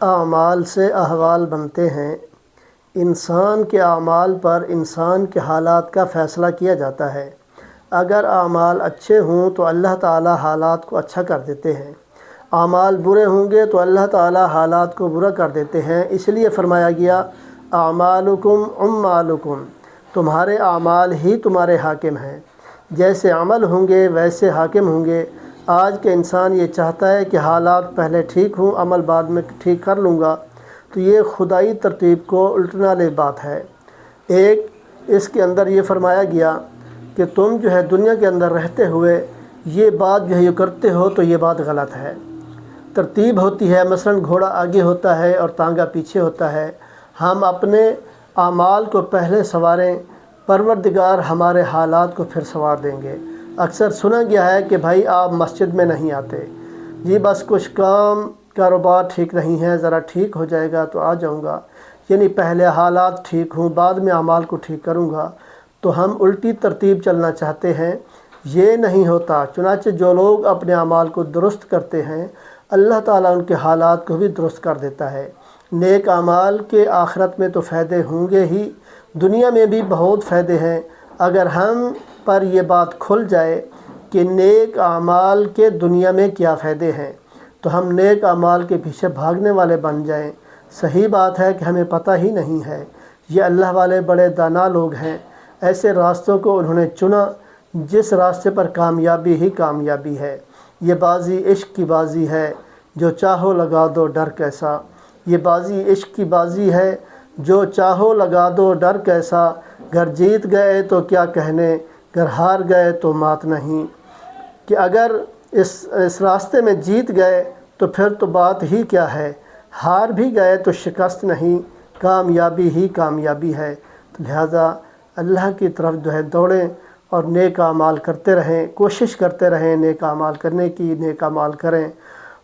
اعمال سے احوال بنتے ہیں۔ انسان کے اعمال پر انسان کے حالات کا فیصلہ کیا جاتا ہے۔ اگر اعمال اچھے ہوں تو اللہ تعالی حالات کو اچھا کر دیتے ہیں، اعمال برے ہوں گے تو اللہ تعالی حالات کو برا کر دیتے ہیں۔ اس لیے فرمایا گیا اعمالکم امالکم، تمہارے اعمال ہی تمہارے حاکم ہیں، جیسے عمل ہوں گے ویسے حاکم ہوں گے۔ آج کے انسان یہ چاہتا ہے کہ حالات پہلے ٹھیک ہوں، عمل بعد میں ٹھیک کر لوں گا، تو یہ خدائی ترتیب کو الٹنے والی بات ہے۔ ایک اس کے اندر یہ فرمایا گیا کہ تم جو ہے دنیا کے اندر رہتے ہوئے یہ بات جو ہے یہ کرتے ہو تو یہ بات غلط ہے۔ ترتیب ہوتی ہے، مثلا گھوڑا آگے ہوتا ہے اور تانگا پیچھے ہوتا ہے۔ ہم اپنے اعمال کو پہلے سنواریں، پروردگار ہمارے حالات کو پھر سنوار دیں گے۔ اکثر سنا گیا ہے کہ بھائی آپ مسجد میں نہیں آتے، جی بس کچھ کاروبار ٹھیک نہیں ہے، ذرا ٹھیک ہو جائے گا تو آ جاؤں گا، یعنی پہلے حالات ٹھیک ہوں بعد میں اعمال کو ٹھیک کروں گا۔ تو ہم الٹی ترتیب چلنا چاہتے ہیں، یہ نہیں ہوتا۔ چنانچہ جو لوگ اپنے اعمال کو درست کرتے ہیں اللہ تعالیٰ ان کے حالات کو بھی درست کر دیتا ہے۔ نیک اعمال کے آخرت میں تو فائدے ہوں گے ہی، دنیا میں بھی بہت فائدے ہیں۔ اگر ہم پر یہ بات کھل جائے کہ نیک اعمال کے دنیا میں کیا فائدے ہیں تو ہم نیک اعمال کے پیچھے بھاگنے والے بن جائیں۔ صحیح بات ہے کہ ہمیں پتہ ہی نہیں ہے، یہ اللہ والے بڑے دانا لوگ ہیں، ایسے راستوں کو انہوں نے چنا جس راستے پر کامیابی ہی کامیابی ہے۔ یہ بازی عشق کی بازی ہے، جو چاہو لگا دو ڈر کیسا۔ یہ بازی عشق کی بازی ہے، جو چاہو لگا دو ڈر کیسا۔ گر جیت گئے تو کیا کہنے، گر ہار گئے تو مات نہیں۔ کہ اگر اس راستے میں جیت گئے تو پھر تو بات ہی کیا ہے، ہار بھی گئے تو شکست نہیں، کامیابی ہی کامیابی ہے۔ تو لہٰذا اللہ کی طرف جو ہے دوڑیں اور نیک اعمال کرتے رہیں، کوشش کرتے رہیں نیک اعمال کرنے کی، نیک اعمال کریں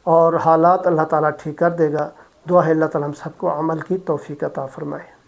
اور حالات اللہ تعالیٰ ٹھیک کر دے گا۔ دعا ہے اللہ تعالیٰ ہم سب کو عمل کی توفیق عطا فرمائے۔